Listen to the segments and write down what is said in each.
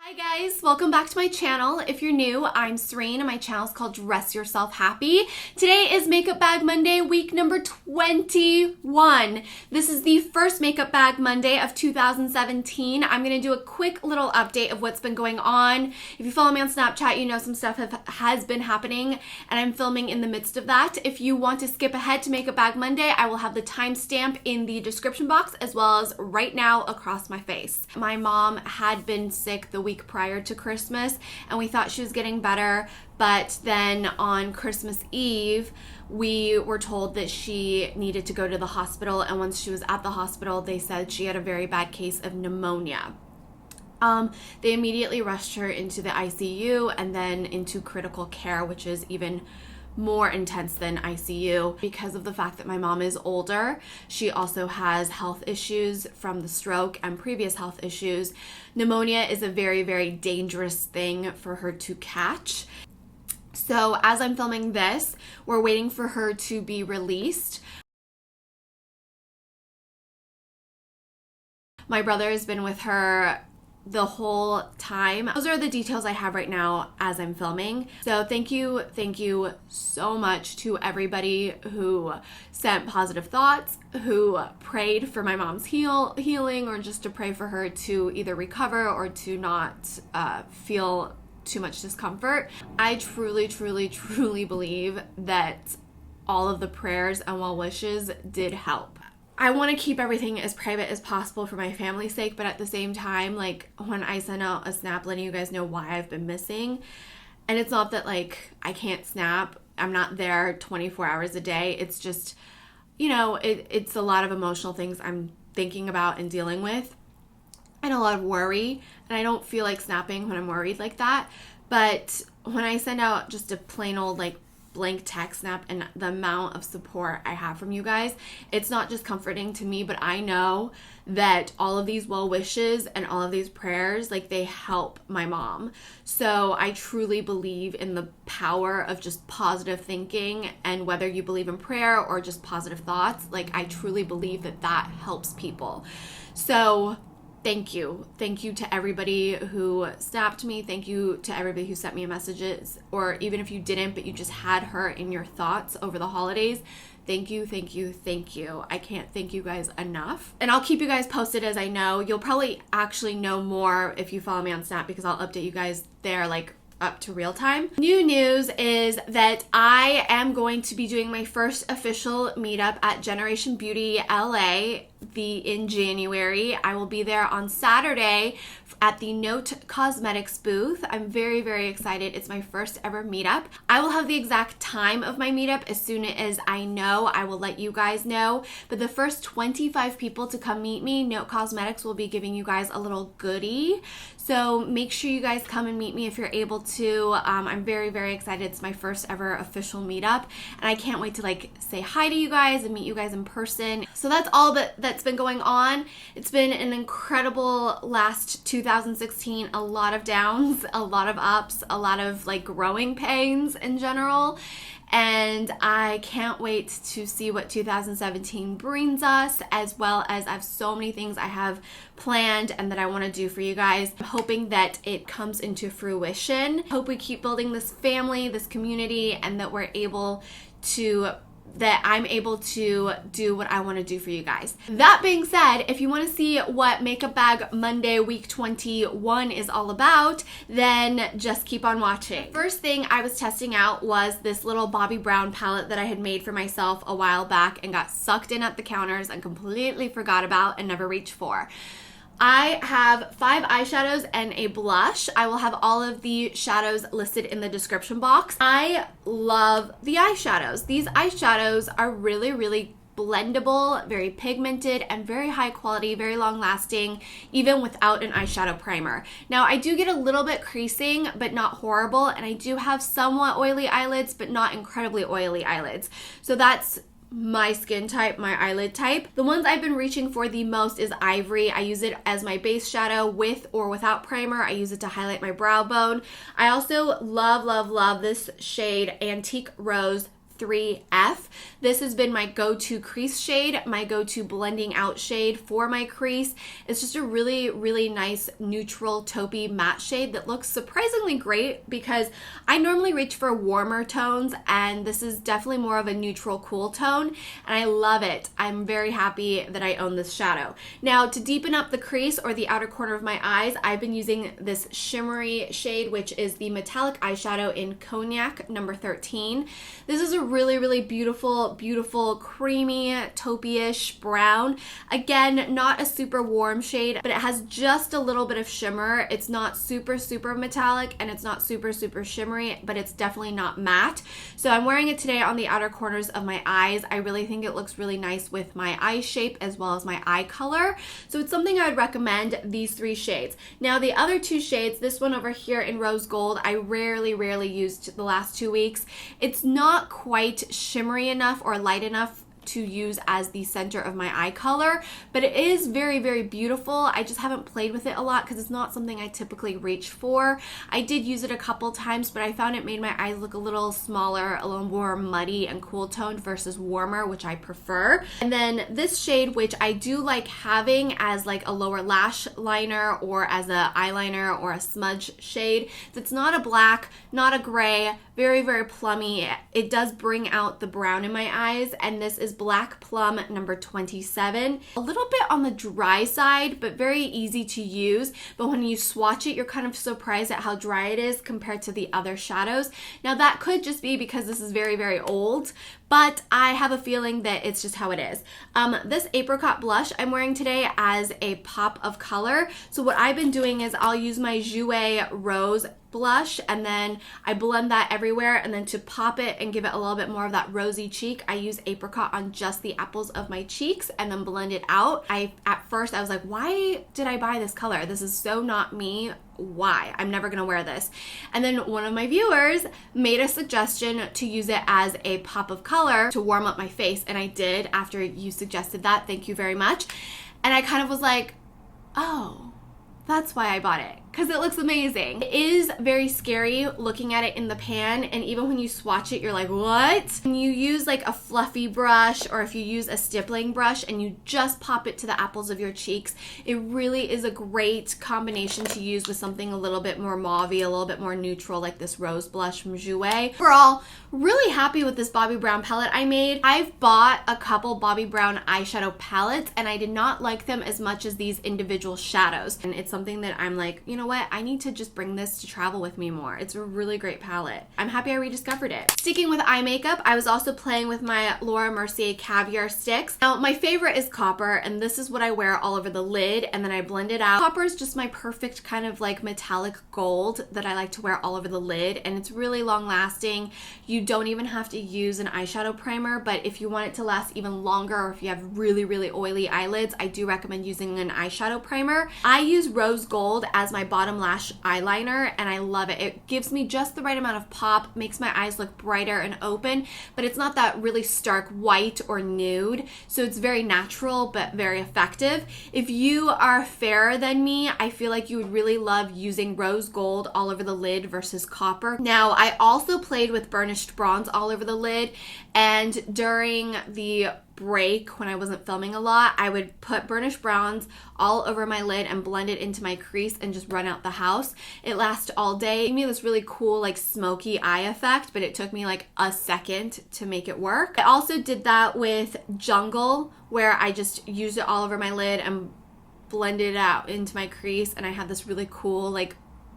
Hi guys, welcome back to my channel. If you're new, I'm Serein and my channel is called Dress Yourself Happy. Today is Makeup Bag Monday, week number 21. This is the first Makeup Bag Monday of 2017. I'm going to do a quick little update of what's been going on. If you follow me on Snapchat, you know some stuff has been happening and I'm filming in the midst of that. If you want to skip ahead to Makeup Bag Monday, I will have the timestamp in the description box as well as right now across my face. My mom had been sick the week prior to Christmas and we thought she was getting better, but then on Christmas Eve we were told that she needed to go to the hospital, and once she was at the hospital they said she had a very bad case of pneumonia. They immediately rushed her into the ICU and then into critical care, which is even more intense than ICU because of the fact that my mom is older. She also has health issues from the stroke and previous health issues. Pneumonia is a very, very dangerous thing for her to catch. So as I'm filming this, we're waiting for her to be released. My brother has been with her the whole time. Those are the details I have right now as I'm filming. So thank you so much to everybody who sent positive thoughts, who prayed for my mom's healing, or just to pray for her to either recover or to not feel too much discomfort. I truly believe that all of the prayers and well wishes did help. I want to keep everything as private as possible for my family's sake, but at the same time, like when I send out a snap letting you guys know why I've been missing, and it's not that like I can't snap, I'm not there 24 hours a day, it's just, you know, it's a lot of emotional things I'm thinking about and dealing with, and a lot of worry, and I don't feel like snapping when I'm worried like that. But when I send out just a plain old like blank text snap and the amount of support I have from you guys, it's not just comforting to me, but I know that all of these well wishes and all of these prayers, like, they help my mom. So I truly believe in the power of just positive thinking, and whether you believe in prayer or just positive thoughts, like, I truly believe that that helps people. So thank you to everybody who snapped me. Thank you to everybody who sent me messages, or even if you didn't but you just had her in your thoughts over the holidays. Thank you. I can't thank you guys enough. And I'll keep you guys posted as I know. You'll probably actually know more if you follow me on Snap, because I'll update you guys there like up to real time. New news is that I am going to be doing my first official meetup at Generation Beauty LA in January. I will be there on Saturday at the Note Cosmetics booth. I'm very excited. It's my first ever meetup. I will have the exact time of my meetup as soon as I know. I will let you guys know. But the first 25 people to come meet me, Note Cosmetics will be giving you guys a little goodie. So make sure you guys come and meet me if you're able to. I'm very excited. It's my first ever official meetup, and I can't wait to like say hi to you guys and meet you guys in person. So that's all that's been going on. It's been an incredible last 2016, a lot of downs, a lot of ups, a lot of like growing pains in general. And I can't wait to see what 2017 brings us, as well as I have so many things I have planned and that I want to do for you guys. I'm hoping that it comes into fruition. Hope we keep building this family, this community, and that I'm able to do what I want to do for you guys. That being said, if you want to see what Makeup Bag Monday week 21 is all about, then just keep on watching. First thing I was testing out was this little Bobbi brown palette that I had made for myself a while back and got sucked in at the counters and completely forgot about and never reached for. I have 5 eyeshadows and a blush. I will have all of the shadows listed in the description box. I love the eyeshadows. These eyeshadows are really blendable, very pigmented, and very high quality, very long lasting, even without an eyeshadow primer. Now, I do get a little bit creasing, but not horrible, and I do have somewhat oily eyelids, but not incredibly oily eyelids. So that's my skin type, my eyelid type. The ones I've been reaching for the most is Ivory. I use it as my base shadow with or without primer. I use it to highlight my brow bone. I also love this shade Antique Rose 3F. This has been my go-to crease shade, my go-to blending out shade for my crease. It's just a really, really nice neutral taupey matte shade that looks surprisingly great because I normally reach for warmer tones, and this is definitely more of a neutral cool tone, and I love it. I'm very happy that I own this shadow. Now, to deepen up the crease or the outer corner of my eyes, I've been using this shimmery shade, which is the metallic eyeshadow in Cognac number 13. This is a really, really beautiful, beautiful, creamy, taupey-ish brown. Again, not a super warm shade, but it has just a little bit of shimmer. It's not super, super metallic, and it's not super, super shimmery, but it's definitely not matte. So I'm wearing it today on the outer corners of my eyes. I really think it looks really nice with my eye shape as well as my eye color. So it's something I would recommend, these 3 shades. Now the other 2 shades, this one over here in rose gold, I rarely used the last 2 weeks. It's not quite shimmery enough or light enough to use as the center of my eye color, but it is very, very beautiful. I just haven't played with it a lot because it's not something I typically reach for. I did use it a couple times, but I found it made my eyes look a little smaller, a little more muddy and cool toned versus warmer, which I prefer. And then this shade, which I do like having as like a lower lash liner or as a eyeliner or a smudge shade. That's not a black, not a gray, very, very plummy. It does bring out the brown in my eyes, and this is Black Plum number 27. A little bit on the dry side, but very easy to use. But when you swatch it, you're kind of surprised at how dry it is compared to the other shadows. Now that could just be because this is very, very old, but I have a feeling that it's just how it is. This Apricot blush I'm wearing today as a pop of color. So what I've been doing is I'll use my Jouer Rose blush, and then I blend that everywhere, and then to pop it and give it a little bit more of that rosy cheek, I use Apricot on just the apples of my cheeks and then blend it out. At first I was like, why did I buy this color? This is so not me. Why? I'm never gonna wear this. And then one of my viewers made a suggestion to use it as a pop of color to warm up my face, and I did after you suggested that. Thank you very much. And I kind of was like, oh, that's why I bought it, because it looks amazing. It is very scary looking at it in the pan, and even when you swatch it, you're like, what? When you use like a fluffy brush, or if you use a stippling brush and you just pop it to the apples of your cheeks, it really is a great combination to use with something a little bit more mauvey, a little bit more neutral, like this rose blush from Jouer. Overall, really happy with this Bobbi Brown palette I made. I've bought a couple Bobbi Brown eyeshadow palettes, and I did not like them as much as these individual shadows. And it's something that I'm like, you know what? I need to just bring this to travel with me more. It's a really great palette. I'm happy I rediscovered it. Sticking with eye makeup, I was also playing with my Laura Mercier Caviar sticks. Now, my favorite is copper, and this is what I wear all over the lid, and then I blend it out. Copper is just my perfect kind of like metallic gold that I like to wear all over the lid, and it's really long lasting. You don't even have to use an eyeshadow primer, but if you want it to last even longer, or if you have really, really oily eyelids, I do recommend using an eyeshadow primer. I use rose gold as my bottom lash eyeliner, and I love it. It gives me just the right amount of pop, makes my eyes look brighter and open, but it's not that really stark white or nude, so it's very natural but very effective. If you are fairer than me, I feel like you would really love using rose gold all over the lid versus copper. Now, I also played with burnished bronze all over the lid, and during the break when I wasn't filming a lot, I would put burnished bronze all over my lid and blend it into my crease and just run out the house. It lasts all day. It gave me this really cool like smoky eye effect, but it took me like a second to make it work. I also did that with Jungle, where I just used it all over my lid and blended it out into my crease, and I had this really cool like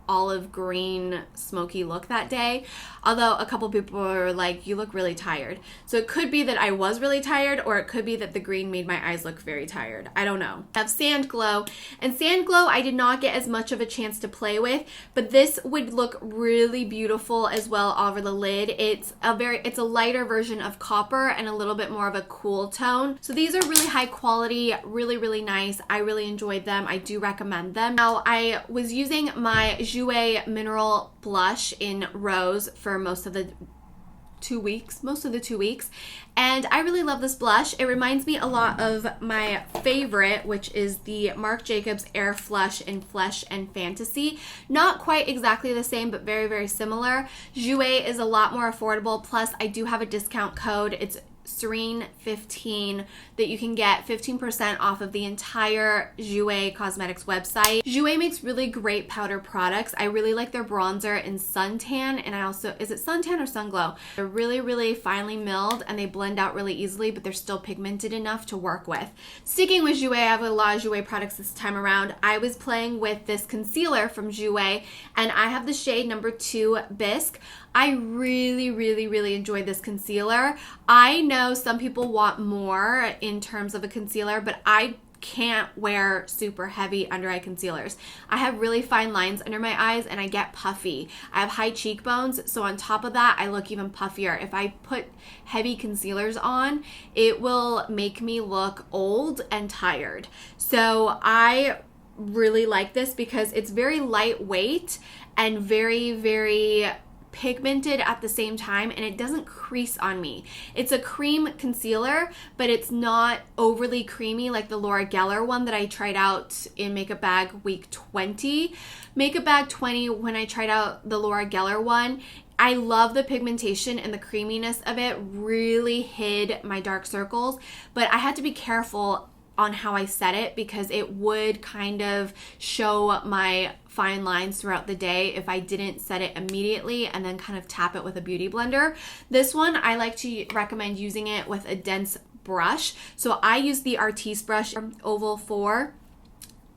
olive green smoky look that day, although a couple people were like, you look really tired. So it could be that I was really tired, or it could be that the green made my eyes look very tired. I don't know. I have Sandglow, and Sandglow I did not get as much of a chance to play with, but this would look really beautiful as well all over the lid. It's a lighter version of copper and a little bit more of a cool tone. So these are really high quality, really, really nice. I really enjoyed them. I do recommend them. Now, I was using my Jouer Mineral Blush in Rose for most of the 2 weeks, most of the 2 weeks, and I really love this blush. It reminds me a lot of my favorite, which is the Marc Jacobs Air Flush in Flesh and Fantasy. Not quite exactly the same, but very, very similar. Jouer is a lot more affordable, plus I do have a discount code. It's Serein 15 that you can get 15% off of the entire Jouer Cosmetics website. Jouer makes really great powder products. I really like their bronzer in Suntan, and I also, is it Suntan or Sunglow? They're really, really finely milled and they blend out really easily, but they're still pigmented enough to work with. Sticking with Jouer, I have a lot of Jouer products this time around. I was playing with this concealer from Jouer, and I have the shade number 2 Bisque. I really, really, really enjoy this concealer. I know some people want more in terms of a concealer, but I can't wear super heavy under eye concealers. I have really fine lines under my eyes and I get puffy. I have high cheekbones, so on top of that, I look even puffier. If I put heavy concealers on, it will make me look old and tired. So I really like this because it's very lightweight and very, very pigmented at the same time, and it doesn't crease on me. It's a cream concealer, but it's not overly creamy like the Laura Geller one that I tried out in Makeup Bag week 20. Makeup Bag 20, when I tried out the Laura Geller one, I love the pigmentation and the creaminess of it, really hid my dark circles, but I had to be careful on how I set it because it would kind of show my fine lines throughout the day if I didn't set it immediately and then kind of tap it with a beauty blender. This one, I like to recommend using it with a dense brush. So I use the Artiste brush from Oval 4.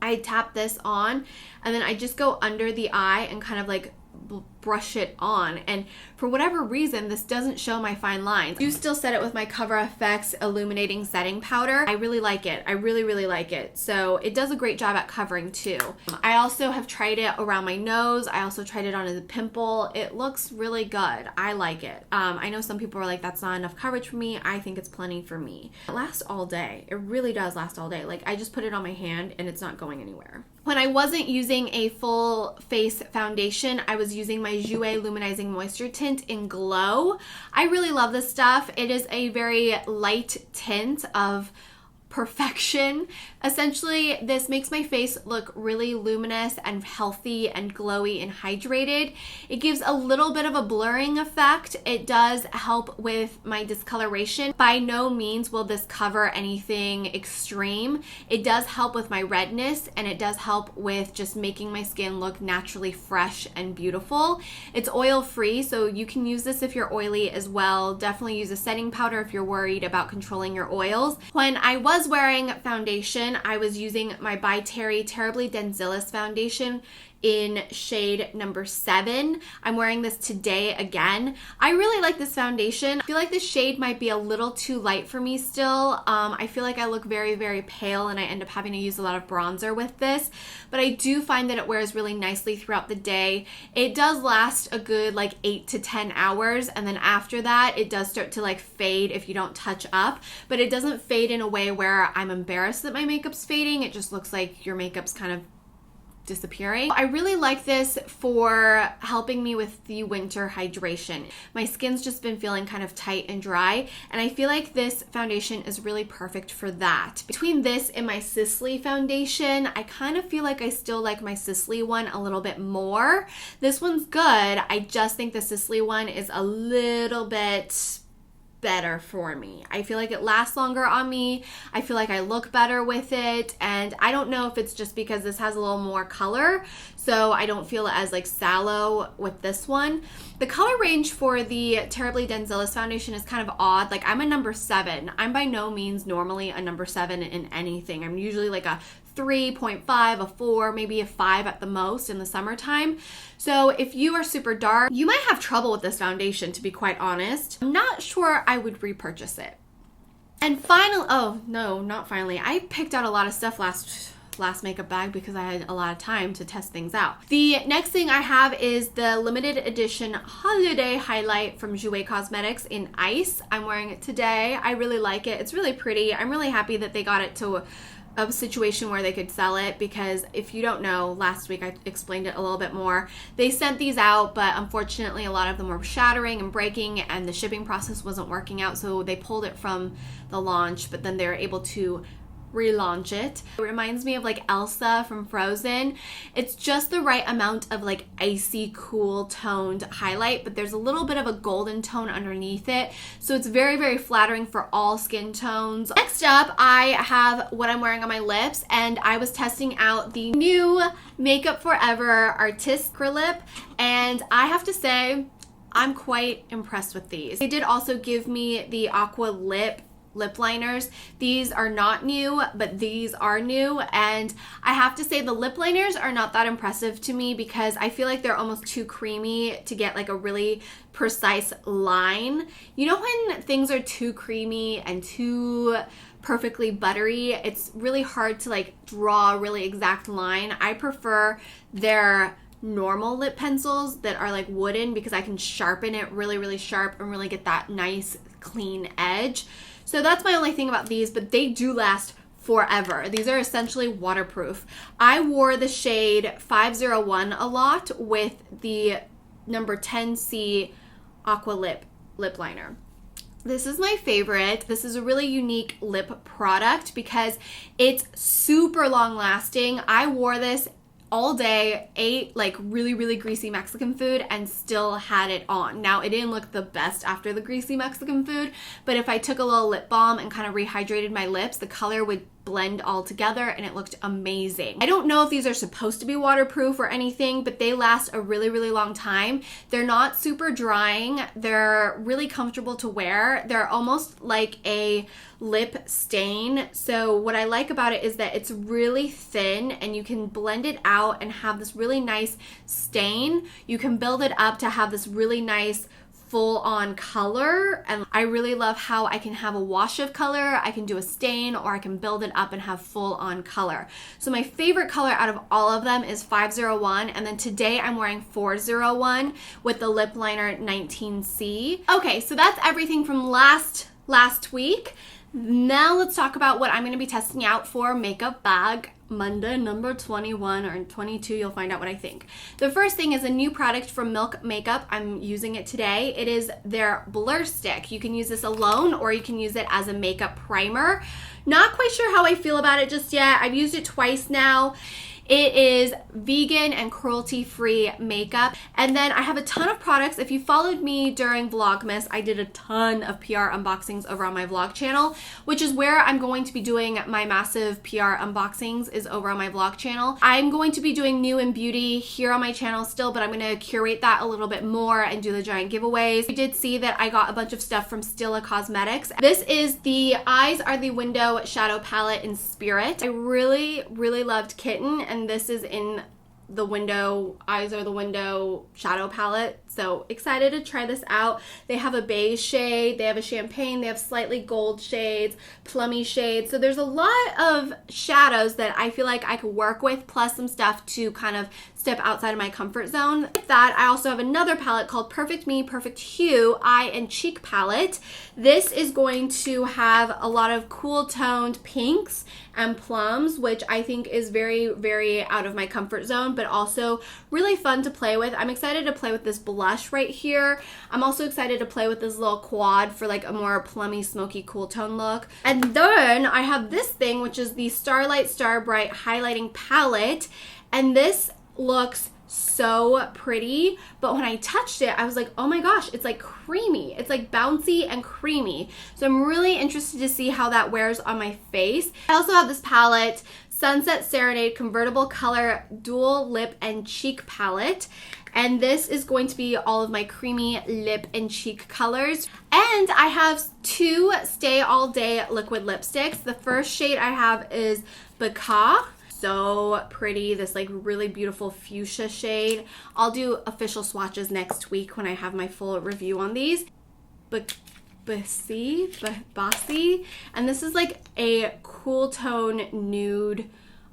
I tap this on and then I just go under the eye and kind of like brush it on, and for whatever reason this doesn't show my fine lines. I do still set it with my Cover FX illuminating setting powder. I really like it. I really, really like it. So it does a great job at covering too. I also have tried it around my nose. I also tried it on as a pimple. It looks really good. I like it. I know some people are like, that's not enough coverage for me. I think it's plenty for me. It lasts all day. It really does last all day. Like, I just put it on my hand and it's not going anywhere. When I wasn't using a full face foundation, I was using my Jouer Luminizing Moisture Tint in Glow. I really love this stuff. It is a very light tint of perfection. Essentially, this makes my face look really luminous and healthy and glowy and hydrated. It gives a little bit of a blurring effect. It does help with my discoloration. By no means will this cover anything extreme. It does help with my redness, and it does help with just making my skin look naturally fresh and beautiful. It's oil-free, so you can use this if you're oily as well. Definitely use a setting powder if you're worried about controlling your oils. When I was wearing foundation, I was using my By Terrybly Densiliss foundation in shade number 7. I'm wearing this today again. I really like this foundation. I feel like this shade might be a little too light for me still. I feel like I look very, very pale and I end up having to use a lot of bronzer with this, but I do find that it wears really nicely throughout the day. It does last a good like 8 to 10 hours, and then after that it does start to like fade if you don't touch up, but it doesn't fade in a way where I'm embarrassed that my makeup's fading. It just looks like your makeup's kind of disappearing. I really like this for helping me with the winter hydration. My skin's just been feeling kind of tight and dry, and I feel like this foundation is really perfect for that. Between this and my Sisley foundation, I kind of feel like I still like my Sisley one a little bit more. This one's good. I just think the Sisley one is a little bit better for me. I feel like it lasts longer on me. I feel like I look better with it, and I don't know if it's just because this has a little more color, so I don't feel as like sallow with this one. The color range for the Terrybly Densiliss foundation is kind of odd. Like, I'm a number 7. I'm by no means normally a number 7 in anything. I'm usually like a 3.5, a 4, maybe a 5 at the most in the summertime. So if you are super dark, you might have trouble with this foundation, to be quite honest. I'm not sure I would repurchase it. And finally, oh no, not finally. I picked out a lot of stuff last makeup bag because I had a lot of time to test things out. The next thing I have is the limited edition holiday highlight from Jouer Cosmetics in Ice. I'm wearing it today. I really like it. It's really pretty. I'm really happy that they got it to a situation where they could sell it, because if you don't know, last week I explained it a little bit more. They sent these out, but unfortunately a lot of them were shattering and breaking, and the shipping process wasn't working out, so they pulled it from the launch, but then they were able to relaunch it. It reminds me of like Elsa from Frozen. It's just the right amount of like icy cool toned highlight, but there's a little bit of a golden tone underneath it, so it's very, very flattering for all skin tones. Next up, I have what I'm wearing on my lips, and I was testing out the new Makeup Forever Artist Acrylip, and I have to say I'm quite impressed with these. They did also give me the Aqua lip liners. These are not new, but these are new, and I have to say the lip liners are not that impressive to me because I feel like they're almost too creamy to get like a really precise line. You know when things are too creamy and too perfectly buttery, it's really hard to like draw a really exact line. I prefer their normal lip pencils that are like wooden because I can sharpen it really, really sharp and really get that nice clean edge. So that's my only thing about these, but they do last forever. These are essentially waterproof. I wore the shade 501 a lot with the number 10C Aqua lip liner. This is my favorite. This is a really unique lip product because it's super long lasting. I wore this all day, ate like really, really greasy Mexican food, and still had it on. Now, it didn't look the best after the greasy Mexican food, but if I took a little lip balm and kind of rehydrated my lips, the color would blend all together and it looked amazing. I don't know if these are supposed to be waterproof or anything, but they last a really, really long time. They're not super drying. They're really comfortable to wear. They're almost like a lip stain. So what I like about it is that it's really thin and you can blend it out and have this really nice stain. You can build it up to have this really nice full on color, and I really love how I can have a wash of color, I can do a stain, or I can build it up and have full on color. So my favorite color out of all of them is 501, and then today I'm wearing 401 with the lip liner 19C. Okay, so that's everything from last week. Now let's talk about what I'm going to be testing out for Makeup Bag Monday number 21 or 22. You'll find out what I think. The first thing is a new product from Milk Makeup. I'm using it today. It is their Blur Stick. You can use this alone or you can use it as a makeup primer. Not quite sure how I feel about it just yet. I've used it twice now. It is vegan and cruelty-free makeup. And then I have a ton of products. If you followed me during Vlogmas, I did a ton of PR unboxings over on my vlog channel, which is where I'm going to be doing my massive PR unboxings, is over on my vlog channel. I'm going to be doing new and beauty here on my channel still, but I'm going to curate that a little bit more and do the giant giveaways. You did see that I got a bunch of stuff from Stila Cosmetics. This is the Eyes Are the Window shadow palette in Spirit. I really, really loved Kitten, and this is in the window, Eyes Are the Window shadow palette. So excited to try this out. They have a beige shade, they have a champagne, they have slightly gold shades, plummy shades. So there's a lot of shadows that I feel like I could work with, plus some stuff to kind of step outside of my comfort zone. With that, I also have another palette called Perfect Me, Perfect Hue Eye and Cheek Palette. This is going to have a lot of cool toned pinks and plums, which I think is very, very out of my comfort zone, but also really fun to play with. I'm excited to play with this blush right here. I'm also excited to play with this little quad for like a more plummy, smoky, cool tone look. And then I have this thing, which is the Starlight Star Bright Highlighting Palette, and this looks so pretty, but when I touched it, I was like, oh my gosh, it's like creamy. It's like bouncy and creamy. So I'm really interested to see how that wears on my face. I also have this palette, Sunset Serenade Convertible Color Dual Lip and Cheek Palette. And this is going to be all of my creamy lip and cheek colors. And I have two Stay All Day liquid lipsticks. The first shade I have is Bacca. So pretty, this like really beautiful fuchsia shade. I'll do official swatches next week when I have my full review on these. Bossy, and this is like a cool tone nude,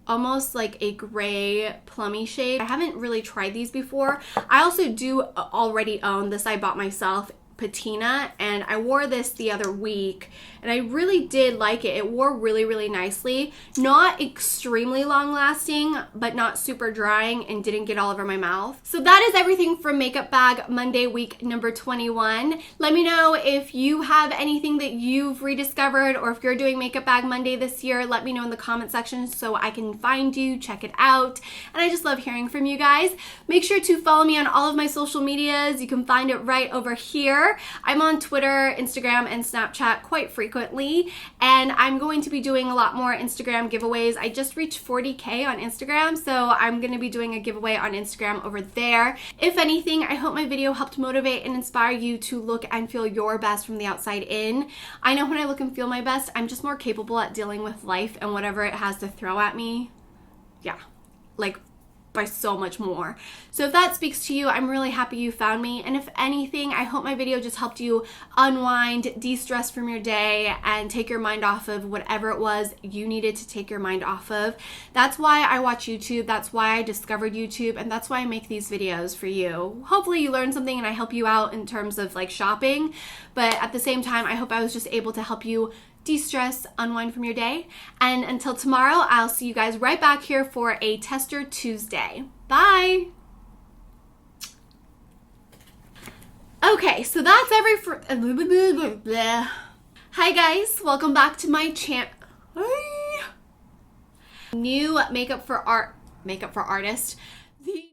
almost like a gray plummy shade. I haven't really tried these before. I also do already own this. I bought myself, Patina, and I wore this the other week and I really did like it. It wore really, really nicely. Not extremely long lasting, but not super drying, and didn't get all over my mouth. So that is everything from Makeup Bag Monday week number 21. Let me know if you have anything that you've rediscovered, or if you're doing Makeup Bag Monday this year. Let me know in the comment section so I can find you, check it out. And I just love hearing from you guys. Make sure to follow me on all of my social medias. You can find it right over here. I'm on Twitter, Instagram, and Snapchat quite frequently, and I'm going to be doing a lot more Instagram giveaways. I just reached 40K on Instagram, so I'm going to be doing a giveaway on Instagram over there. If anything, I hope my video helped motivate and inspire you to look and feel your best from the outside in. I know when I look and feel my best, I'm just more capable at dealing with life and whatever it has to throw at me. Yeah, like by so much more. So if that speaks to you, I'm really happy you found me. And if anything, I hope my video just helped you unwind, de-stress from your day, and take your mind off of whatever it was you needed to take your mind off of. That's why I watch YouTube. That's why I discovered YouTube, and that's why I make these videos for you. Hopefully you learned something and I help you out in terms of like shopping, but at the same time, I hope I was just able to help you de-stress, unwind from your day. And until tomorrow, I'll see you guys right back here for a Tester Tuesday. Bye! Okay, so that's Hi guys, welcome back to my new makeup for artist.